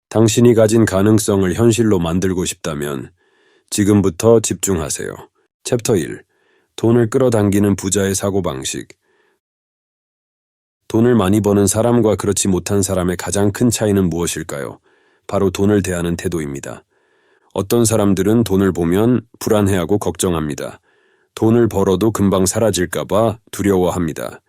당신이 가진 가능성을 현실로 만들고 싶다면 지금부터 집중하세요. 챕터 1. 돈을 끌어당기는 부자의 사고방식. 돈을 많이 버는 사람과 그렇지 못한 사람의 가장 큰 차이는 무엇일까요? 바로 돈을 대하는 태도입니다. 어떤 사람들은 돈을 보면 불안해하고 걱정합니다. 돈을 벌어도 금방 사라질까봐 두려워합니다.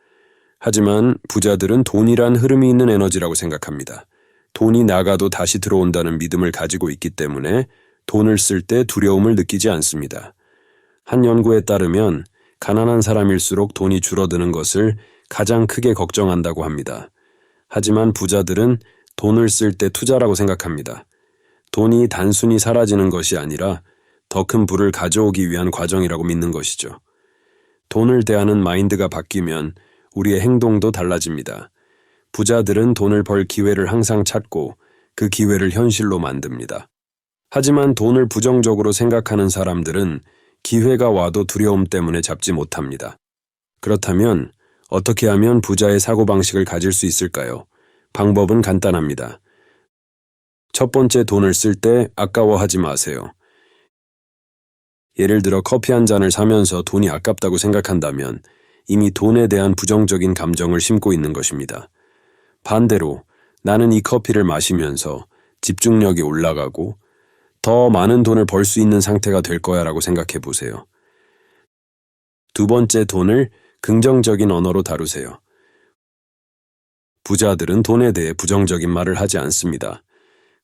하지만 부자들은 돈이란 흐름이 있는 에너지라고 생각합니다. 돈이 나가도 다시 들어온다는 믿음을 가지고 있기 때문에 돈을 쓸 때 두려움을 느끼지 않습니다. 한 연구에 따르면 가난한 사람일수록 돈이 줄어드는 것을 가장 크게 걱정한다고 합니다. 하지만 부자들은 돈을 쓸 때 투자라고 생각합니다. 돈이 단순히 사라지는 것이 아니라 더 큰 부를 가져오기 위한 과정이라고 믿는 것이죠. 돈을 대하는 마인드가 바뀌면 우리의 행동도 달라집니다. 부자들은 돈을 벌 기회를 항상 찾고 그 기회를 현실로 만듭니다. 하지만 돈을 부정적으로 생각하는 사람들은 기회가 와도 두려움 때문에 잡지 못합니다. 그렇다면 어떻게 하면 부자의 사고방식을 가질 수 있을까요? 방법은 간단합니다. 첫 번째, 돈을 쓸 때 아까워하지 마세요. 예를 들어 커피 한 잔을 사면서 돈이 아깝다고 생각한다면 이미 돈에 대한 부정적인 감정을 심고 있는 것입니다. 반대로 나는 이 커피를 마시면서 집중력이 올라가고 더 많은 돈을 벌 수 있는 상태가 될 거야 라고 생각해 보세요. 두 번째, 돈을 긍정적인 언어로 다루세요. 부자들은 돈에 대해 부정적인 말을 하지 않습니다.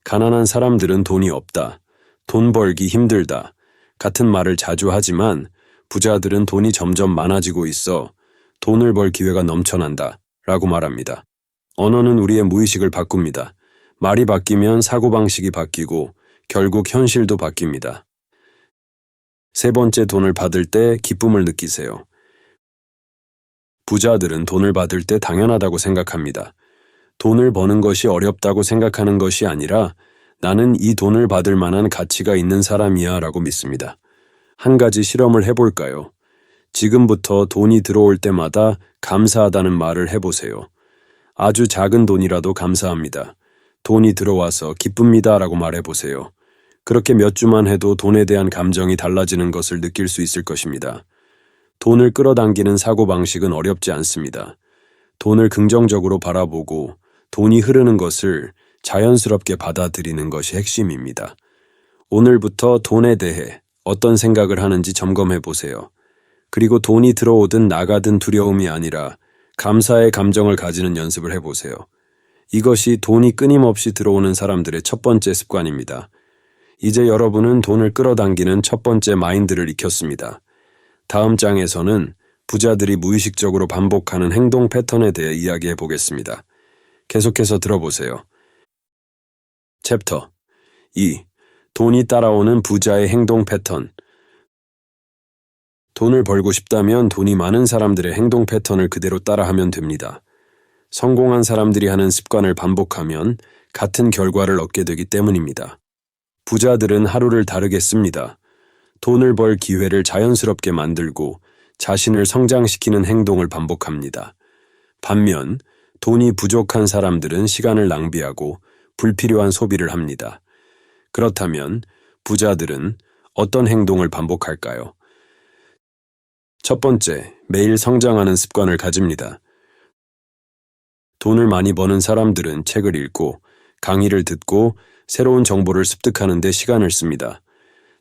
가난한 사람들은 돈이 없다, 돈 벌기 힘들다 같은 말을 자주 하지만 부자들은 돈이 점점 많아지고 있어 돈을 벌 기회가 넘쳐난다 라고 말합니다. 언어는 우리의 무의식을 바꿉니다. 말이 바뀌면 사고방식이 바뀌고 결국 현실도 바뀝니다. 세 번째, 돈을 받을 때 기쁨을 느끼세요. 부자들은 돈을 받을 때 당연하다고 생각합니다. 돈을 버는 것이 어렵다고 생각하는 것이 아니라 나는 이 돈을 받을 만한 가치가 있는 사람이야 라고 믿습니다. 한 가지 실험을 해볼까요? 지금부터 돈이 들어올 때마다 감사하다는 말을 해보세요. 아주 작은 돈이라도 감사합니다. 돈이 들어와서 기쁩니다 라고 말해보세요. 그렇게 몇 주만 해도 돈에 대한 감정이 달라지는 것을 느낄 수 있을 것입니다. 돈을 끌어당기는 사고방식은 어렵지 않습니다. 돈을 긍정적으로 바라보고 돈이 흐르는 것을 자연스럽게 받아들이는 것이 핵심입니다. 오늘부터 돈에 대해 어떤 생각을 하는지 점검해 보세요. 그리고 돈이 들어오든 나가든 두려움이 아니라 감사의 감정을 가지는 연습을 해보세요. 이것이 돈이 끊임없이 들어오는 사람들의 첫 번째 습관입니다. 이제 여러분은 돈을 끌어당기는 첫 번째 마인드를 익혔습니다. 다음 장에서는 부자들이 무의식적으로 반복하는 행동 패턴에 대해 이야기해 보겠습니다. 계속해서 들어보세요. 챕터 2. 돈이 따라오는 부자의 행동 패턴. 돈을 벌고 싶다면 돈이 많은 사람들의 행동 패턴을 그대로 따라하면 됩니다. 성공한 사람들이 하는 습관을 반복하면 같은 결과를 얻게 되기 때문입니다. 부자들은 하루를 다르게 씁니다. 돈을 벌 기회를 자연스럽게 만들고 자신을 성장시키는 행동을 반복합니다. 반면 돈이 부족한 사람들은 시간을 낭비하고 불필요한 소비를 합니다. 그렇다면 부자들은 어떤 행동을 반복할까요? 첫 번째, 매일 성장하는 습관을 가집니다. 돈을 많이 버는 사람들은 책을 읽고 강의를 듣고 새로운 정보를 습득하는 데 시간을 씁니다.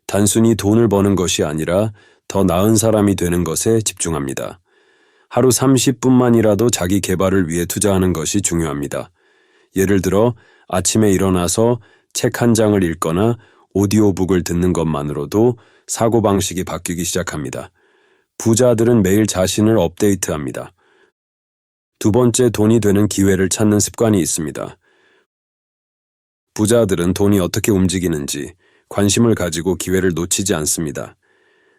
단순히 돈을 버는 것이 아니라 더 나은 사람이 되는 것에 집중합니다. 하루 30분만이라도 자기 개발을 위해 투자하는 것이 중요합니다. 예를 들어 아침에 일어나서 책 한 장을 읽거나 오디오북을 듣는 것만으로도 사고방식이 바뀌기 시작합니다. 부자들은 매일 자신을 업데이트합니다. 두 번째, 돈이 되는 기회를 찾는 습관이 있습니다. 부자들은 돈이 어떻게 움직이는지 관심을 가지고 기회를 놓치지 않습니다.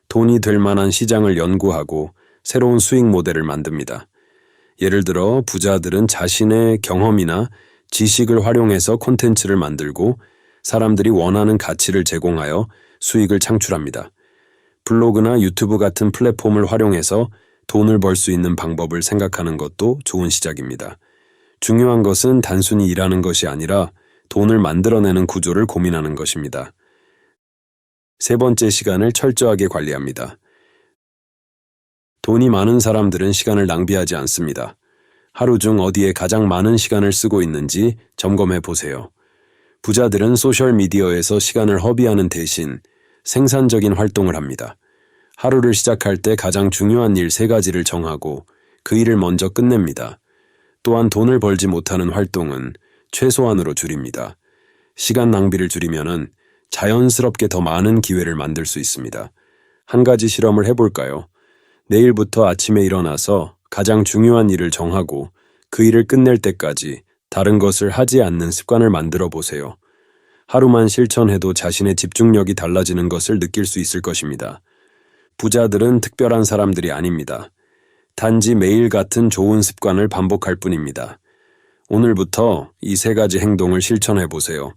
돈이 될 만한 시장을 연구하고 새로운 수익 모델을 만듭니다. 예를 들어 부자들은 자신의 경험이나 지식을 활용해서 콘텐츠를 만들고 사람들이 원하는 가치를 제공하여 수익을 창출합니다. 블로그나 유튜브 같은 플랫폼을 활용해서 돈을 벌 수 있는 방법을 생각하는 것도 좋은 시작입니다. 중요한 것은 단순히 일하는 것이 아니라 돈을 만들어내는 구조를 고민하는 것입니다. 세 번째, 시간을 철저하게 관리합니다. 돈이 많은 사람들은 시간을 낭비하지 않습니다. 하루 중 어디에 가장 많은 시간을 쓰고 있는지 점검해 보세요. 부자들은 소셜미디어에서 시간을 허비하는 대신 생산적인 활동을 합니다. 하루를 시작할 때 가장 중요한 일 3가지를 정하고 그 일을 먼저 끝냅니다. 또한 돈을 벌지 못하는 활동은 최소한으로 줄입니다. 시간 낭비를 줄이면은 자연스럽게 더 많은 기회를 만들 수 있습니다. 한 가지 실험을 해볼까요? 내일부터 아침에 일어나서 가장 중요한 일을 정하고 그 일을 끝낼 때까지 다른 것을 하지 않는 습관을 만들어 보세요. 하루만 실천해도 자신의 집중력이 달라지는 것을 느낄 수 있을 것입니다. 부자들은 특별한 사람들이 아닙니다. 단지 매일 같은 좋은 습관을 반복할 뿐입니다. 오늘부터 이 3가지 행동을 실천해 보세요.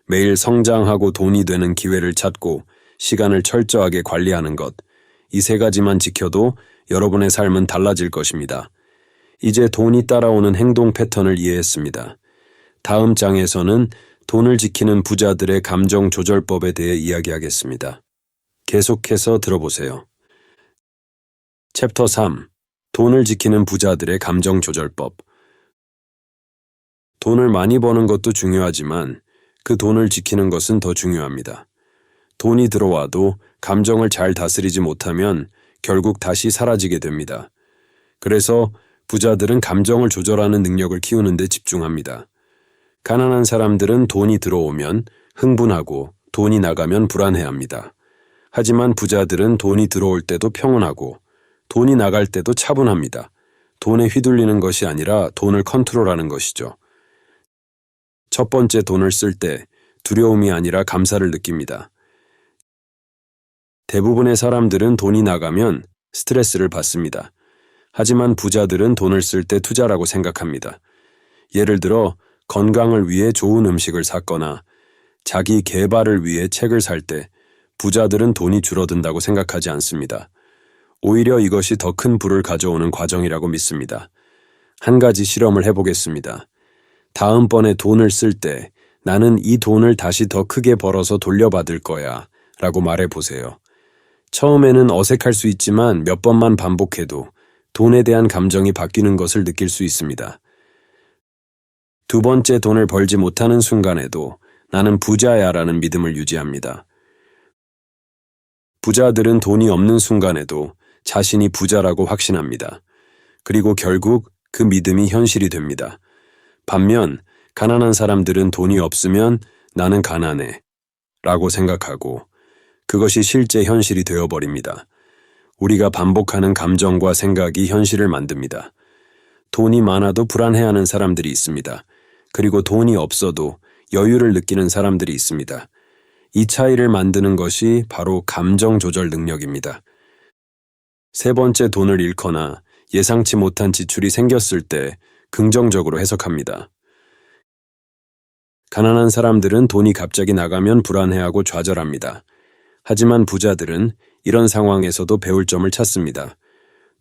매일 성장하고 돈이 되는 기회를 찾고 시간을 철저하게 관리하는 것. 이 3가지만 지켜도 여러분의 삶은 달라질 것입니다. 이제 돈이 따라오는 행동 패턴을 이해했습니다. 다음 장에서는 돈을 지키는 부자들의 감정 조절법에 대해 이야기하겠습니다. 계속해서 들어보세요. 챕터 3. 돈을 지키는 부자들의 감정 조절법. 돈을 많이 버는 것도 중요하지만 그 돈을 지키는 것은 더 중요합니다. 돈이 들어와도 감정을 잘 다스리지 못하면 결국 다시 사라지게 됩니다. 그래서 부자들은 감정을 조절하는 능력을 키우는 데 집중합니다. 가난한 사람들은 돈이 들어오면 흥분하고 돈이 나가면 불안해합니다. 하지만 부자들은 돈이 들어올 때도 평온하고 돈이 나갈 때도 차분합니다. 돈에 휘둘리는 것이 아니라 돈을 컨트롤하는 것이죠. 첫 번째, 돈을 쓸 때 두려움이 아니라 감사를 느낍니다. 대부분의 사람들은 돈이 나가면 스트레스를 받습니다. 하지만 부자들은 돈을 쓸 때 투자라고 생각합니다. 예를 들어 건강을 위해 좋은 음식을 샀거나 자기 개발을 위해 책을 살 때 부자들은 돈이 줄어든다고 생각하지 않습니다. 오히려 이것이 더 큰 부를 가져오는 과정이라고 믿습니다. 한 가지 실험을 해보겠습니다. 다음번에 돈을 쓸 때 나는 이 돈을 다시 더 크게 벌어서 돌려받을 거야 라고 말해보세요. 처음에는 어색할 수 있지만 몇 번만 반복해도 돈에 대한 감정이 바뀌는 것을 느낄 수 있습니다. 두 번째, 돈을 벌지 못하는 순간에도 나는 부자야 라는 믿음을 유지합니다. 부자들은 돈이 없는 순간에도 자신이 부자라고 확신합니다. 그리고 결국 그 믿음이 현실이 됩니다. 반면 가난한 사람들은 돈이 없으면 나는 가난해 라고 생각하고 그것이 실제 현실이 되어버립니다. 우리가 반복하는 감정과 생각이 현실을 만듭니다. 돈이 많아도 불안해하는 사람들이 있습니다. 그리고 돈이 없어도 여유를 느끼는 사람들이 있습니다. 이 차이를 만드는 것이 바로 감정 조절 능력입니다. 세 번째, 돈을 잃거나 예상치 못한 지출이 생겼을 때 긍정적으로 해석합니다. 가난한 사람들은 돈이 갑자기 나가면 불안해하고 좌절합니다. 하지만 부자들은 이런 상황에서도 배울 점을 찾습니다.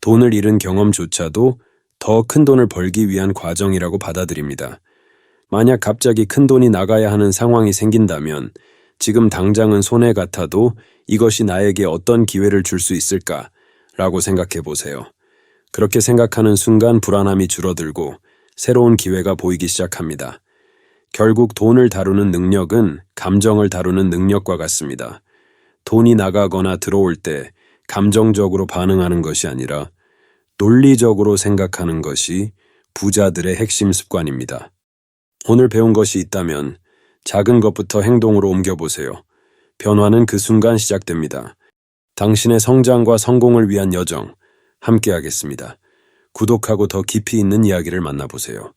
돈을 잃은 경험조차도 더 큰 돈을 벌기 위한 과정이라고 받아들입니다. 만약 갑자기 큰 돈이 나가야 하는 상황이 생긴다면 지금 당장은 손해 같아도 이것이 나에게 어떤 기회를 줄 수 있을까? 라고 생각해 보세요. 그렇게 생각하는 순간 불안함이 줄어들고 새로운 기회가 보이기 시작합니다. 결국 돈을 다루는 능력은 감정을 다루는 능력과 같습니다. 돈이 나가거나 들어올 때 감정적으로 반응하는 것이 아니라 논리적으로 생각하는 것이 부자들의 핵심 습관입니다. 오늘 배운 것이 있다면 작은 것부터 행동으로 옮겨보세요. 변화는 그 순간 시작됩니다. 당신의 성장과 성공을 위한 여정, 함께하겠습니다. 구독하고 더 깊이 있는 이야기를 만나보세요.